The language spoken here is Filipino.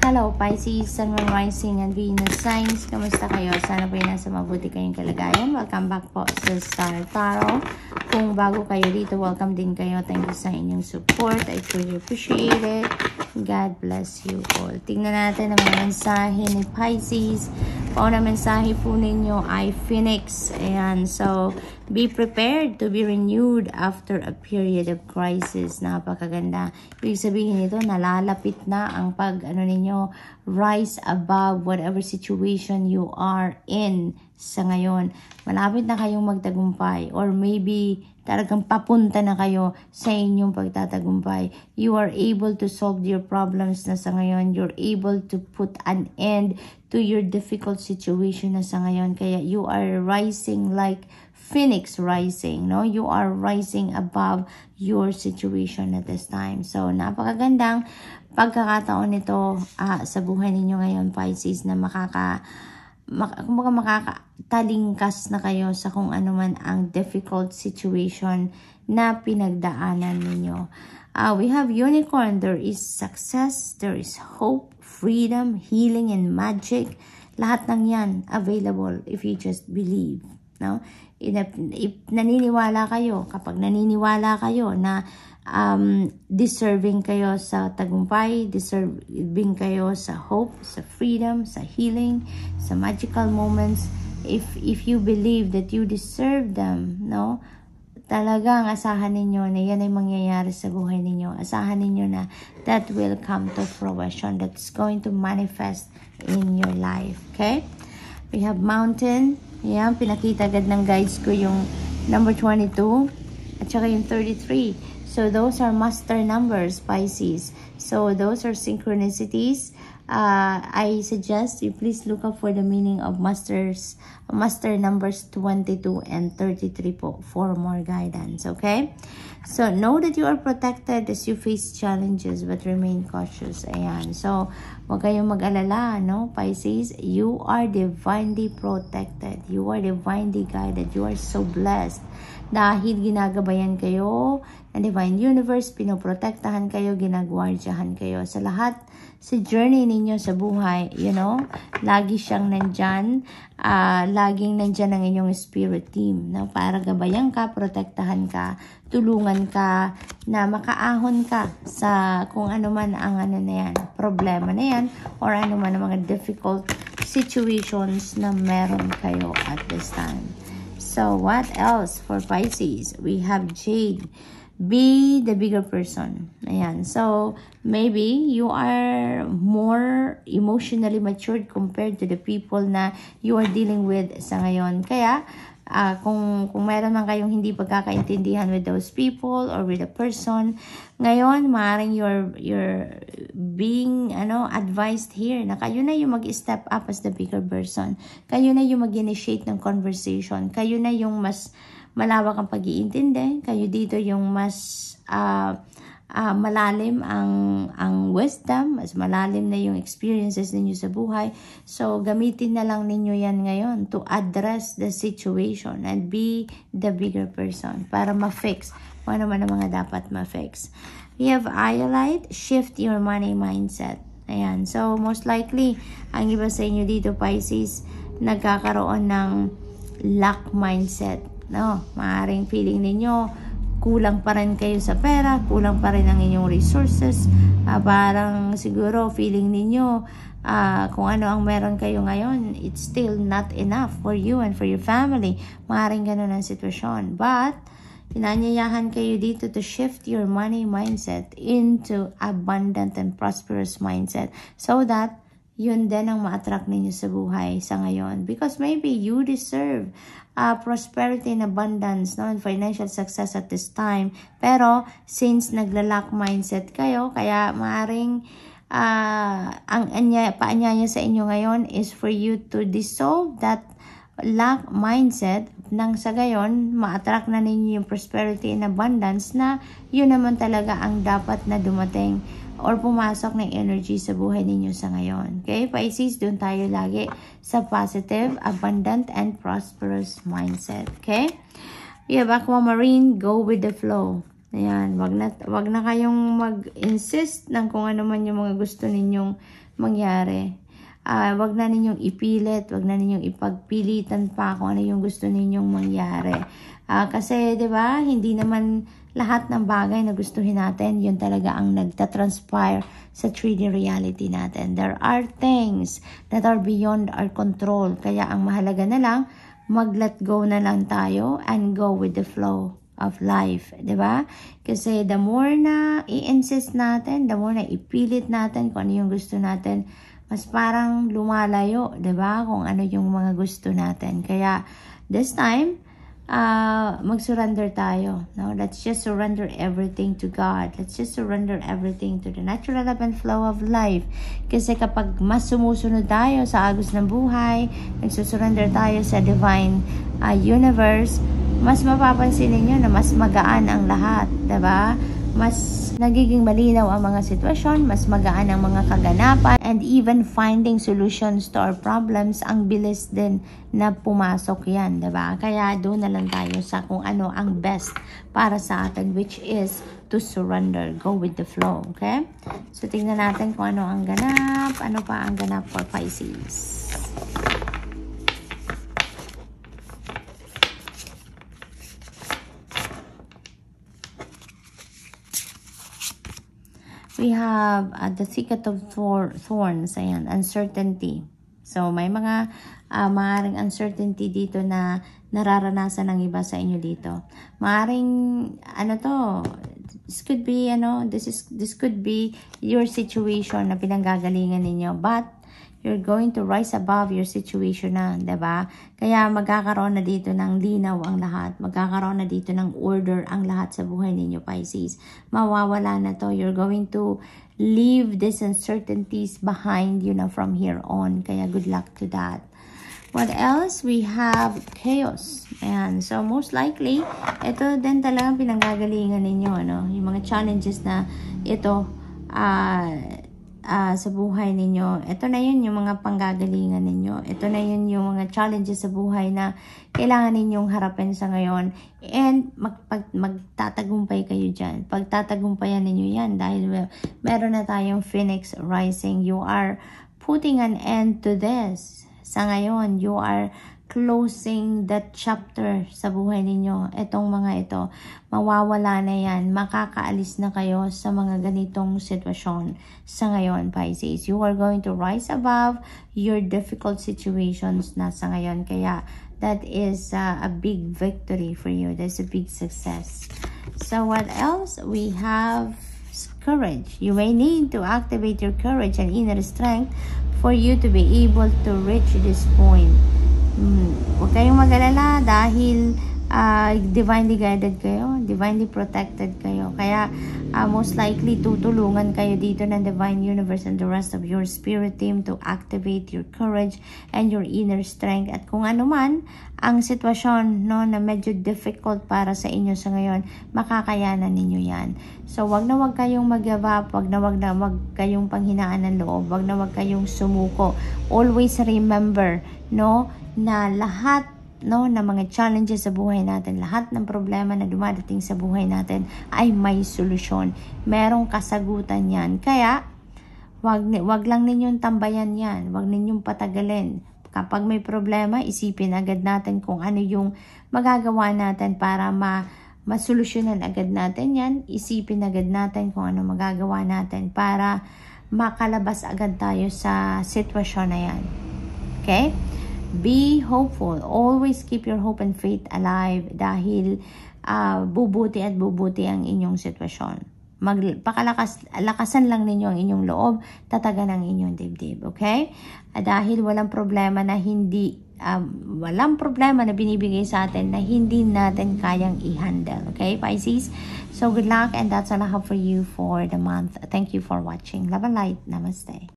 Hello Pisces, Sun, Moon, Rising, and Venus signs. Kamusta kayo? Sana po nasa mabuti kayong kalagayan. Welcome back po sa Star Tarot. Kung bago kayo dito, welcome din kayo. Thank you sa inyong support. I truly appreciate it. God bless you all. Tingnan natin ang mga mensahe ni Pisces. Pauna mensahe po ninyo ay Phoenix. Ayan. So, be prepared to be renewed after a period of crisis. Napakaganda. Ibig sabihin nito, nalalapit na ang ninyo, rise above whatever situation you are in sa ngayon. Malapit na kayong magtagumpay, or maybe talagang papunta na kayo sa inyong pagtatagumpay. You are able to solve your problems na sa ngayon. You're able to put an end to your difficult situation na sa ngayon. Kaya you are rising like Phoenix rising, no? You are rising above your situation at this time. So, napakagandang pagkakataon nito sa buhay ninyo ngayon, Pisces, na makakatalingkas na kayo sa kung ano man ang difficult situation na pinagdaanan ninyo. We have Unicorn. There is success, there is hope, freedom, healing, and magic. Lahat ng yan available if you just believe, no? If naniniwala kayo, kapag naniniwala kayo na deserving kayo sa tagumpay, deserving kayo sa hope, sa freedom, sa healing, sa magical moments, if you believe that you deserve them, no? Talagang asahan ninyo na yan ay mangyayari sa buhay ninyo. Asahan ninyo na that will come to fruition. That's going to manifest in your life. Okay? We have Mountain. Yan, pinakita agad ng guides ko yung number 22 at saka yung 33. So, those are master numbers, Pisces. So, those are synchronicities. I suggest you please look up for the meaning of master numbers 22 and 33 po for more guidance, okay? So, know that you are protected as you face challenges but remain cautious. Ayan. So, huwag kayong mag-alala, no, Pisces? You are divinely protected. You are divinely guided. You are so blessed. Dahil ginagabayan kayo ng Divine Universe, pinoprotektahan kayo, ginagwardyahan kayo sa lahat sa journey ninyo sa buhay, you know, lagi siyang nandyan, laging nandyan ang inyong spirit team, no? Para gabayan ka, protektahan ka, tulungan ka, na makaahon ka sa kung ano man ang na yan, problema na yan, or ano man ang mga difficult situations na meron kayo at this time. So, what else for Pisces? We have Jade. Be the bigger person. Ayan. So, maybe you are more emotionally matured compared to the people na you are dealing with sa ngayon. Kaya, kung meron man kayong hindi pagkakaintindihan with those people or with a person, ngayon, maaaring you're being advised here na kayo na yung mag-step up as the bigger person. Kayo na yung mag-initiate ng conversation. Kayo na yung mas malawak ang pag-iintindi. Kayo dito yung mas malalim ang wisdom, mas malalim na yung experiences ninyo sa buhay. So, gamitin na lang ninyo yan ngayon to address the situation and be the bigger person para ma-fix kung ano man ang mga dapat ma-fix. We have Iolite, shift your money mindset. Ayan. So, most likely, ang iba sa inyo dito, Pisces, nagkakaroon ng lack mindset. No, maaaring feeling ninyo kulang pa rin kayo sa pera, kulang pa rin ang inyong resources, parang siguro feeling ninyo kung ano ang meron kayo ngayon, it's still not enough for you and for your family. Maaaring ganun ang sitwasyon, but pinanyayahan kayo dito to shift your money mindset into abundant and prosperous mindset so that yun din ang ma-attract ninyo sa buhay sa ngayon. Because maybe you deserve prosperity and abundance, no, and financial success at this time. Pero, since nagla-lack mindset kayo, kaya maaring ang paanyaya sa inyo ngayon is for you to dissolve that lack mindset nang sa gayon, ma-attract na ninyo yung prosperity and abundance na yun naman talaga ang dapat na dumating or pumasok ng energy sa buhay ninyo sa ngayon. Okay, Pisces, doon tayo lagi sa positive, abundant, and prosperous mindset. Okay? We have Aquamarine, go with the flow. Ayan, wag na kayong mag-insist ng kung ano man yung mga gusto ninyong mangyari. Wag na ninyong ipilit, wag na ninyong ipagpilitan pa kung ano yung gusto ninyong mangyari. Kasi 'di ba, hindi naman lahat ng bagay na gustuhin natin, yun talaga ang nagta-transpire sa 3D reality natin. There are things that are beyond our control. Kaya ang mahalaga na lang, mag-let go na lang tayo and go with the flow of life, 'di ba? Kasi the more na i-insist natin, the more na ipilit natin kung ano yung gusto natin, mas parang lumalayo, 'di ba? Kung ano yung mga gusto natin. Kaya this time, mag-surrender tayo, no? Let's just surrender everything to God. Let's just surrender everything to the natural ebb and flow of life. Kasi kapag mas sumusunod tayo sa agos ng buhay, nagsusurrender tayo sa divine universe, mas mapapansin ninyo na mas magaan ang lahat, diba? Mas nagiging malinaw ang mga sitwasyon, mas magaan ang mga kaganapan, and even finding solutions to our problems, ang bilis din na pumasok yan, diba? Kaya doon na lang tayo sa kung ano ang best para sa atin, which is to surrender, go with the flow, okay? So, tingnan natin kung ano ang ganap, ano pa ang ganap for Pisces. We have the thicket of thorns, ayan, uncertainty. So, may mga maaaring uncertainty dito na nararanasan ng iba sa inyo dito. Maaaring, this could be, this could be your situation na pinanggagalingan ninyo. But, you're going to rise above your situation na, diba? Kaya magkakaroon na dito ng linaw ang lahat. Magkakaroon na dito ng order ang lahat sa buhay ninyo, Pisces. Mawawala na to. You're going to leave these uncertainties behind, from here on. Kaya good luck to that. What else? We have chaos. Ayan. So, most likely, ito din talagang pinanggagalingan ninyo, Yung mga challenges na ito, sa buhay ninyo. Ito na yun yung mga panggagalingan ninyo. Ito na yun yung mga challenges sa buhay na kailangan ninyong harapin sa ngayon. And magtatagumpay kayo dyan. Pagtatagumpayan ninyo yan dahil meron na tayong Phoenix rising. You are putting an end to this. Sa ngayon, you are closing that chapter sa buhay ninyo. Itong mga ito, mawawala na yan. Makakaalis na kayo sa mga ganitong sitwasyon sa ngayon, Pisces. You are going to rise above your difficult situations na sa ngayon. Kaya, that is a big victory for you. That's a big success. So, what else? We have courage. You may need to activate your courage and inner strength for you to be able to reach this point. Huwag kayong mag-alala dahil divinely guided kayo, divinely protected kayo. Kaya most likely tutulungan kayo dito ng Divine Universe and the rest of your spirit team to activate your courage and your inner strength. At kung ano man ang sitwasyon na medyo difficult para sa inyo sa ngayon, makakayanan ninyo yan. So wag na wag kayong mag-give up, wag na wag kayong panghinaan ng loob, wag na wag kayong sumuko. Always remember, na lahat na mga challenges sa buhay natin, lahat ng problema na dumadating sa buhay natin ay may solusyon. Merong kasagutan yan. Kaya, wag lang ninyong tambayan yan. Wag ninyong patagalin. Kapag may problema, isipin agad natin kung ano yung magagawa natin para masolusyonan agad natin yan. Isipin agad natin kung ano magagawa natin para makalabas agad tayo sa sitwasyon na yan. Okay? Be hopeful. Always keep your hope and faith alive dahil bubuti at bubuti ang inyong sitwasyon. Lakasan lang ninyo ang inyong loob, tatagan ang inyong dibdib, okay? Dahil walang problema na binibigay sa atin na hindi natin kayang i-handle, okay, Pisces? So good luck, and that's all I have for you for the month. Thank you for watching. Love and light. Namaste.